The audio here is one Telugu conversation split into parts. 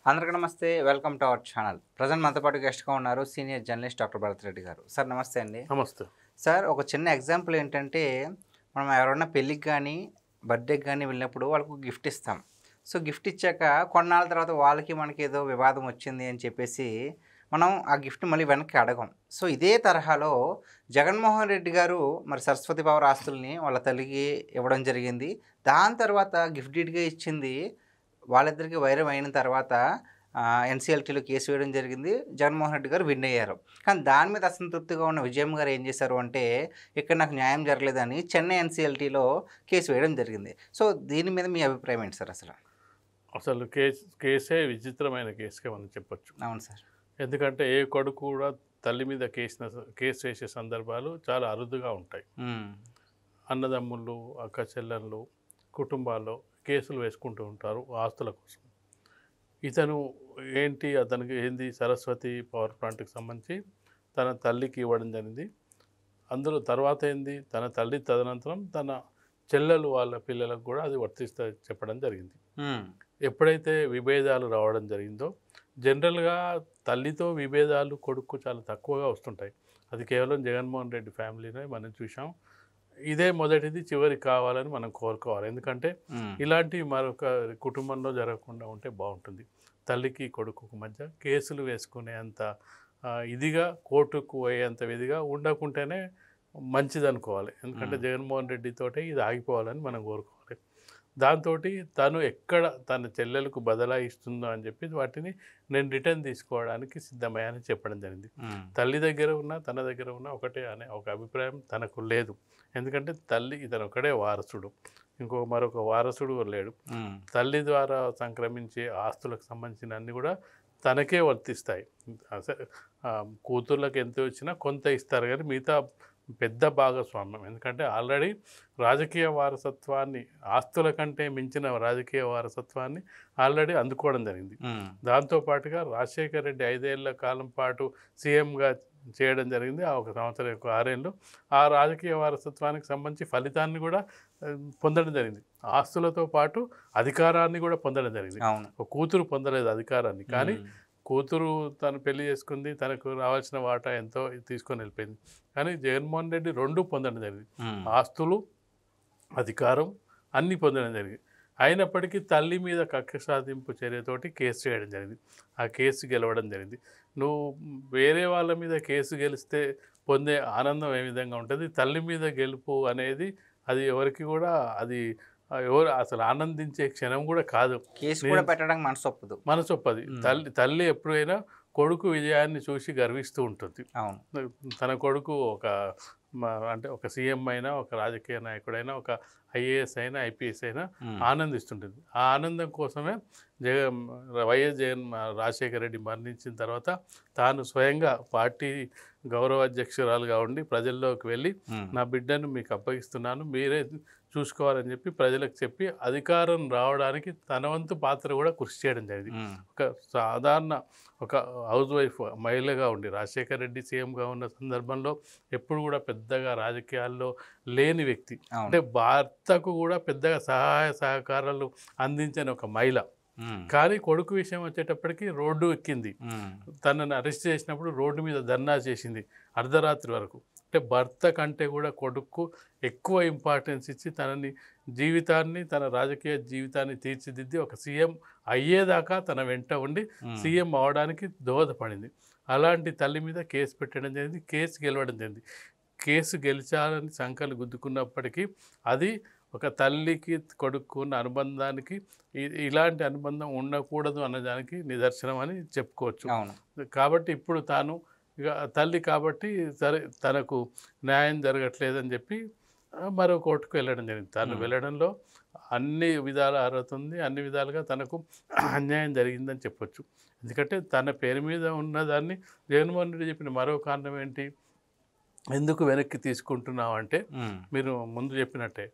అందరికీ నమస్తే. Welcome to our channel. Present మనతో పాటు గెస్ట్‌గా ఉన్నారు senior journalist doctor Bharat Reddy గారు. సార్ నమస్తే అండి. నమస్తే. సార్ ఒక చిన్న ఎగ్జాంపుల్ ఏంటంటే, మనం ఎవరైనా పెళ్ళికి గానీ, బర్త్‌డేకి గానీ వెళ్ళినప్పుడు వాళ్ళకి ఒక గిఫ్ట్ ఇస్తాం. సో, గిఫ్ట్ ఇచ్చాక కొన్నాళ్ళ తర్వాత వాళ్ళకి మనకి ఏదో వివాదం వచ్చింది అని చెప్పేసి, మనం ఆ గిఫ్ట్ మళ్ళీ వెనక్కి అడగం. సో, ఇదే తరహాలో జగన్మోహన్ రెడ్డి గారు మరి సరస్వతి పవర్ ఆస్తుల్ని వాళ్ళ తల్లికి ఇవ్వడం జరిగింది. దాని తర్వాత గిఫ్ట్ డీడ్‌గా ఇచ్చింది వాళ్ళిద్దరికీ వైరం అయిన తర్వాత ఎన్‌సీఎల్‌టీలో కేసు వేయడం జరిగింది. జగన్మోహన్ రెడ్డి గారు విన్ అయ్యారు. కానీ దాని మీద అసంతృప్తిగా ఉన్న విజయమ్మ గారు ఏం చేశారు అంటే, ఇక్కడ నాకు న్యాయం జరగలేదని చెన్నై ఎన్‌సీఎల్‌టీలో కేసు వేయడం జరిగింది. సో, దీని మీద మీ అభిప్రాయం ఏంటి సార్ అసలు? అసలు కేసే విచిత్రమైన కేసుగా మనం చెప్పొచ్చు. అవును సార్. ఎందుకంటే ఏ కొడుకు కూడా తల్లి మీద కేసు వేసే సందర్భాలు చాలా అరుదుగా ఉంటాయి. హ్మ్. అన్నదమ్ముళ్ళు, అక్క చెల్లెళ్ళు, కుటుంబాల్లో కేసులు వేసుకుంటూ ఉంటారు ఆస్తుల కోసం. ఇతను అతనికి సరస్వతి పవర్ ప్లాంట్‌కి సంబంధించి తన తల్లికి ఇవ్వడం జరిగింది. అందులో తర్వాత తన తల్లి తదనంతరం తన చెల్లెలు వాళ్ళ పిల్లలకు కూడా అది చెప్పడం జరిగింది. హ్మ్. ఎప్పుడైతే విభేదాలు రావడం జరిగిందో, జనరల్‌గా తల్లితో విభేదాలు కొడుక్కు చాలా తక్కువగా వస్తుంటాయి. అది కేవలం జగన్మోహన్ రెడ్డి ఫ్యామిలీనే మనం చూసాం. ఇదే మొదటిది, చివరికి కావాలని మనం కోరుకోవాలి. ఎందుకంటే హ్మ్. ఇలాంటివి మరొక కుటుంబంలో జరగకుండా ఉంటే బాగుంటుంది. తల్లికి కొడుకుకు మధ్య కేసులు వేసుకునేంత ఇదిగా కోర్టుకు పోయేంత విధిగా ఉండకుంటేనే మంచిదనుకోవాలి. ఎందుకంటే జగన్మోహన్ రెడ్డితోటే ఇది ఆగిపోవాలని మనం కోరుకోవాలి. దాంతోటి తను ఎక్కడ తన చెల్లెలకు బదలాయిస్తుందో అని చెప్పి వాటిని నేను రిటర్న్ తీసుకోవడానికి సిద్ధమయ్యానని చెప్పడం జరిగింది. తల్లి దగ్గర ఉన్న తన దగ్గర ఉన్న ఒకటే అనే ఒక అభిప్రాయం తనకు లేదు. ఎందుకంటే ఇతను ఒకడే వారసుడు, మరొక వారసుడు లేడు. తల్లి ద్వారా సంక్రమించే ఆస్తులకు సంబంధించిన అన్ని కూడా తనకే వర్తిస్తాయి. కూతుర్లకు ఎంత వచ్చినా కొంత ఇస్తారు కానీ మిగతా పెద్ద భాగస్వామ్యం. ఎందుకంటే ఆల్రెడీ రాజకీయ వారసత్వాన్ని, ఆస్తుల కంటే మించిన రాజకీయ వారసత్వాన్ని ఆల్రెడీ అందుకోవడం జరిగింది. దాంతోపాటుగా రాజశేఖర్ రెడ్డి 5 ఏళ్ల కాలం పాటు సీఎంగా చేయడం జరిగింది. ఆ 1 సంవత్సరం 6 ఏళ్ళు ఆ రాజకీయ వారసత్వానికి సంబంధించి ఫలితాన్ని కూడా పొందడం జరిగింది. ఆస్తులతో పాటు అధికారాన్ని కూడా పొందడం జరిగింది. ఒక కూతురు పొందలేదు అధికారాన్ని, కానీ కూతురు తను పెళ్లి చేసుకుంది, తనకు రావాల్సిన వాటా ఎంతో తీసుకొని వెళ్ళిపోయింది. కానీ జగన్మోహన్ రెడ్డి 2 పొందడం జరిగింది. ఆస్తులు, అధికారం అన్నీ పొందడం జరిగింది. అయినప్పటికీ తల్లి మీద కక్ష సాధింపు చర్యతోటి కేసు చేయడం జరిగింది. ఆ కేసు గెలవడం జరిగింది. నువ్వు వేరే వాళ్ళ మీద కేసు గెలిస్తే పొందే ఆనందం ఏ విధంగా ఉంటుంది, తల్లి మీద గెలుపు అనేది అది ఎవరికి కూడా అది ఎవరు అసలు ఆనందించే క్షణం కూడా కాదు. కేసు కూడా పెట్టడానికి మనసొప్పది. తల్లి ఎప్పుడైనా కొడుకు విజయాన్ని చూసి గర్విస్తూ ఉంటుంది. అవును. తన కొడుకు అంటే ఒక సీఎం అయినా, ఒక రాజకీయ నాయకుడైనా, ఒక ఐఏఎస్ అయినా, ఐపీఎస్ అయినా ఆనందిస్తుంటుంది. ఆ ఆనందం కోసమే వైఎస్ రాజశేఖర రెడ్డి మరణించిన తర్వాత తాను స్వయంగా పార్టీ గౌరవ అధ్యక్షురాలుగా ఉండి ప్రజల్లోకి వెళ్ళి నా బిడ్డను మీకు అప్పగిస్తున్నాను, మీరే చూసుకోవాలని చెప్పి ప్రజలకు చెప్పి అధికారం రావడానికి తన వంతు పాత్ర కూడా కృషి చేయడం జరిగింది. ఒక సాధారణ ఒక హౌస్ వైఫ్ మహిళగా ఉండి రాజశేఖర రెడ్డి సీఎంగా ఉన్న సందర్భంలో ఎప్పుడు కూడా పెద్దగా రాజకీయాల్లో లేని వ్యక్తి, అంటే భర్తకు కూడా పెద్దగా సహాయ సహకారాలు అందించని ఒక మహిళ. కానీ కొడుకు విషయం వచ్చేటప్పటికి రోడ్డు ఎక్కింది. తనని అరెస్ట్ చేసినప్పుడు రోడ్డు మీద ధర్నా చేసింది అర్ధరాత్రి వరకు. అంటే భర్త కంటే కూడా కొడుకు ఎక్కువ ఇంపార్టెన్స్ ఇచ్చి తన రాజకీయ జీవితాన్ని తీర్చిదిద్ది ఒక సీఎం అయ్యేదాకా తన వెంట ఉండి సీఎం అవడానికి దోహదపడింది. అలాంటి తల్లి మీద కేసు పెట్టడం జరిగింది, కేసు గెలవడం జరిగింది. కేసు గెలిచాలని సంకలు గుద్దుకున్నప్పటికీ అది ఒక తల్లికి కొడుకు ఉన్న అనుబంధానికి ఇలాంటి అనుబంధం ఉండకూడదు అన్నదానికి నిదర్శనం అని చెప్పుకోవచ్చు. కాబట్టి ఇప్పుడు తాను ఇక తల్లి కాబట్టి సరే తనకు న్యాయం జరగట్లేదని చెప్పి మరో కోర్టుకు వెళ్ళడం జరిగింది. తను వెళ్ళడంలో అన్ని విధాల అర్హత ఉంది, అన్ని విధాలుగా తనకు అన్యాయం జరిగిందని చెప్పొచ్చు. ఎందుకంటే తన పేరు మీద ఉన్నదాన్ని జగన్మోహన్ రెడ్డి చెప్పిన మరో కారణం ఏంటి, ఎందుకు వెనక్కి తీసుకుంటున్నావు అంటే, మీరు ముందు చెప్పినట్టే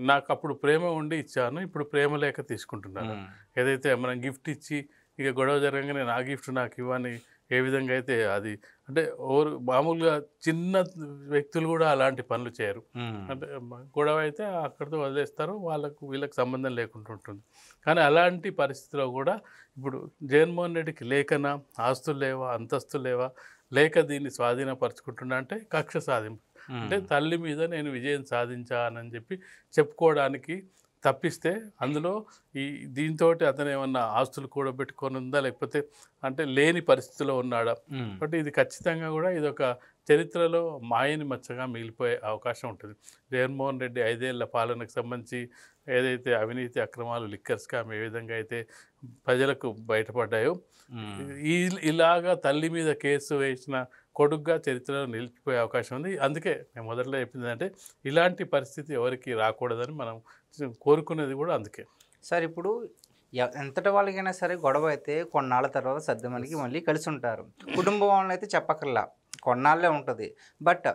నాకు అప్పుడు ప్రేమ ఉండి ఇచ్చాను, ఇప్పుడు ప్రేమ లేక తీసుకుంటున్నాను. ఏదైతే మనం గిఫ్ట్ ఇచ్చి ఇక గొడవ జరగగానే నా గిఫ్ట్ నాకు ఇవ్వని ఏ విధంగా అయితే అది అంటే మామూలుగా చిన్న వ్యక్తులు కూడా అలాంటి పనులు చేయరు. అంటే గొడవ అయితే అక్కడితో వదిలేస్తారు. వీళ్ళకి సంబంధం లేకుండా ఉంటుంది. కానీ అలాంటి పరిస్థితిలో కూడా ఇప్పుడు జగన్మోహన్ రెడ్డికి లేకనా, ఆస్తులు లేవా, అంతస్తులు లేవా, లేక దీన్ని స్వాధీనపరుచుకుంటున్నా అంటే కక్ష సాధింపు. అంటే తల్లి మీద నేను విజయం సాధించానని చెప్పి చెప్పుకోవడానికి తప్పిస్తే అందులో దీంతో అతను ఏమన్నా ఆస్తులు కూడబెట్టుకొని ఉందా, లేకపోతే అంటే లేని పరిస్థితిలో ఉన్నాడా. కాబట్టి ఇది ఖచ్చితంగా కూడా ఇది ఒక చరిత్రలో మాయని మచ్చగా మిగిలిపోయే అవకాశం ఉంటుంది. జగన్మోహన్ రెడ్డి 5 ఏళ్ల పాలనకు సంబంధించి ఏదైతే అవినీతి అక్రమాలు, లిక్కర్ స్కామ్ ఏ విధంగా అయితే ప్రజలకు బయటపడ్డాయో, ఇలాగా తల్లి మీద కేసు వేసిన కొడుగ్గా చరిత్రలో నిలిచిపోయే అవకాశం ఉంది. అందుకే నేను మొదట్లో చెప్పింది అంటే ఇలాంటి పరిస్థితి ఎవరికి రాకూడదని మనం కోరుకునేది కూడా అందుకే. సార్ ఇప్పుడు ఎంతటి వాళ్ళకైనా సరే గొడవ అయితే కొన్నాళ్ళ తర్వాత సర్దుమణికి మళ్ళీ కలిసి ఉంటారు. కుటుంబం వాళ్ళని అయితే చెప్పక్కర్లా, కొన్నాళ్ళే ఉంటుంది. బట్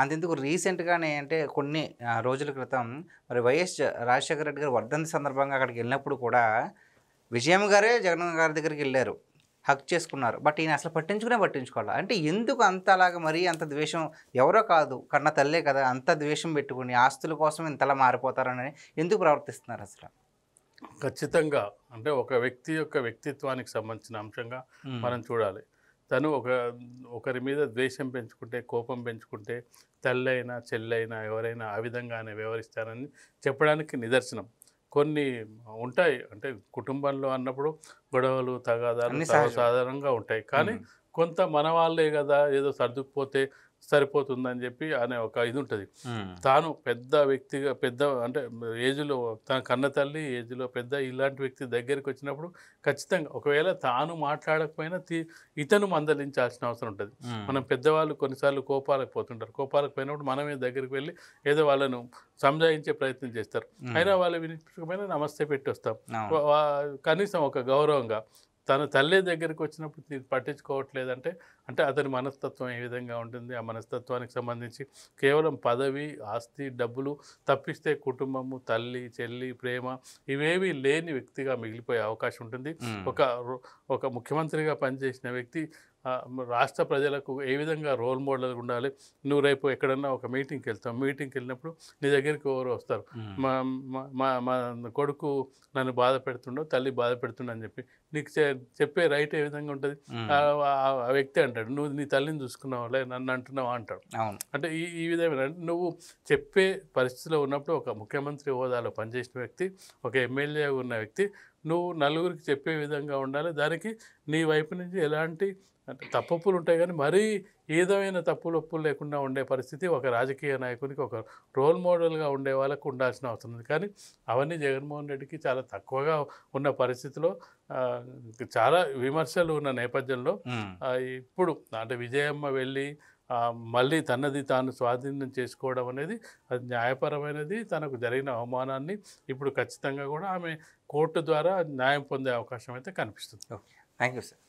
అంతెందుకు రీసెంట్గానే అంటే కొన్ని రోజుల క్రితం మరి వైఎస్ రాజశేఖర రెడ్డి గారు వర్ధంతి సందర్భంగా అక్కడికి వెళ్ళినప్పుడు కూడా విజయమ్మ గారే జగన్ గారి దగ్గరికి వెళ్ళారు, హక్ చేసుకున్నారు. బట్ ఈయన అసలు పట్టించుకోవాలి. అంటే ఎందుకు అంతలాగా మరీ అంత ద్వేషం? ఎవరో కాదు, కన్న తల్లే కదా, అంత ద్వేషం పెట్టుకుని ఆస్తుల కోసం ఇంతలా మారిపోతారని ఎందుకు ప్రవర్తిస్తున్నారు అసలు? ఖచ్చితంగా అంటే ఒక వ్యక్తి యొక్క వ్యక్తిత్వానికి సంబంధించిన అంశంగా మనం చూడాలి. తను ఒకరి మీద ద్వేషం పెంచుకుంటే, కోపం పెంచుకుంటే తల్లైనా చెల్లైనా ఎవరైనా ఆ విధంగానే వ్యవహరిస్తారని చెప్పడానికి నిదర్శనం. కొన్ని ఉంటాయి అంటే కుటుంబంలో అన్నప్పుడు గొడవలు, తగాదాలు సర్వసాధారణంగా ఉంటాయి. కానీ కొంత మన వాళ్ళే కదా, ఏదో సర్దుకుపోతే సరిపోతుందని చెప్పి అనే ఒక ఇది ఉంటుంది. తాను పెద్ద వ్యక్తిగా, పెద్ద అంటే ఏజ్లో తన కన్న తల్లి ఏజ్లో పెద్ద ఇలాంటి వ్యక్తి దగ్గరికి వచ్చినప్పుడు ఖచ్చితంగా ఒకవేళ తాను మాట్లాడకపోయినా ఇతను మందలించాల్సిన అవసరం ఉంటుంది. మనం పెద్దవాళ్ళు కొన్నిసార్లు కోపాలకు పోతుంటారు. కోపాలకు పోయినప్పుడు మనమే దగ్గరికి వెళ్ళి ఏదో వాళ్ళను సంజాయించే ప్రయత్నం చేస్తారు. అయినా వాళ్ళు వినిపించకపోయినా నమస్తే పెట్టి వస్తాం. కనీసం ఒక గౌరవంగా. తన తల్లి దగ్గరికి వచ్చినప్పుడు పట్టించుకోవట్లేదంటే అంటే అతని మనస్తత్వం ఏ విధంగా ఉంటుంది, ఆ మనస్తత్వానికి సంబంధించి కేవలం పదవి, ఆస్తి, డబ్బులు తప్పిస్తే కుటుంబము, తల్లి, చెల్లి, ప్రేమ ఇవేవి లేని వ్యక్తిగా మిగిలిపోయే అవకాశం ఉంటుంది. ఒక ముఖ్యమంత్రిగా పనిచేసిన వ్యక్తి రాష్ట్ర ప్రజలకు ఏ విధంగా రోల్ మోడల్ ఉండాలి. నువ్వు రేపు ఎక్కడన్నా ఒక మీటింగ్కి వెళ్తావు, మీటింగ్కి వెళ్ళినప్పుడు నీ దగ్గరికి ఎవరు వస్తారు, మా కొడుకు నన్ను బాధ పెడుతుండో, తల్లి బాధ పెడుతుండో అని చెప్పి నీకు చెప్పే రైట్ ఏ విధంగా ఉంటుంది? ఆ వ్యక్తి అంటాడు, నువ్వు నీ తల్లిని చూసుకున్నావులే, నన్ను అంటున్నావా అంటాడు. అంటే ఈ విధంగా నువ్వు చెప్పే పరిస్థితిలో ఉన్నప్పుడు ఒక ముఖ్యమంత్రి హోదాలో పనిచేసిన వ్యక్తి, ఒక ఎమ్మెల్యే ఉన్న వ్యక్తి, నువ్వు నలుగురికి చెప్పే విధంగా ఉండాలి. దానికి నీ వైపు నుంచి ఎలాంటి అంటే తప్పులు ఉంటాయి, కానీ మరీ ఏదైనా తప్పులు ఒప్పులు లేకుండా ఉండే పరిస్థితి ఒక రాజకీయ నాయకునికి, ఒక రోల్ మోడల్గా ఉండే వాళ్ళకు ఉండాల్సిన అవసరం ఉంది. కానీ అవన్నీ జగన్మోహన్ రెడ్డికి చాలా తక్కువగా ఉన్న పరిస్థితిలో చాలా విమర్శలు ఉన్న నేపథ్యంలో ఇప్పుడు అంటే విజయమ్మ వెళ్ళి మళ్ళీ తనది తాను స్వాధీనం చేసుకోవడం అనేది అది న్యాయపరమైనది. తనకు జరిగిన అవమానాన్ని ఇప్పుడు ఖచ్చితంగా కూడా ఆమె కోర్టు ద్వారా న్యాయం పొందే అవకాశం అయితే కనిపిస్తుంది. Thank you sir.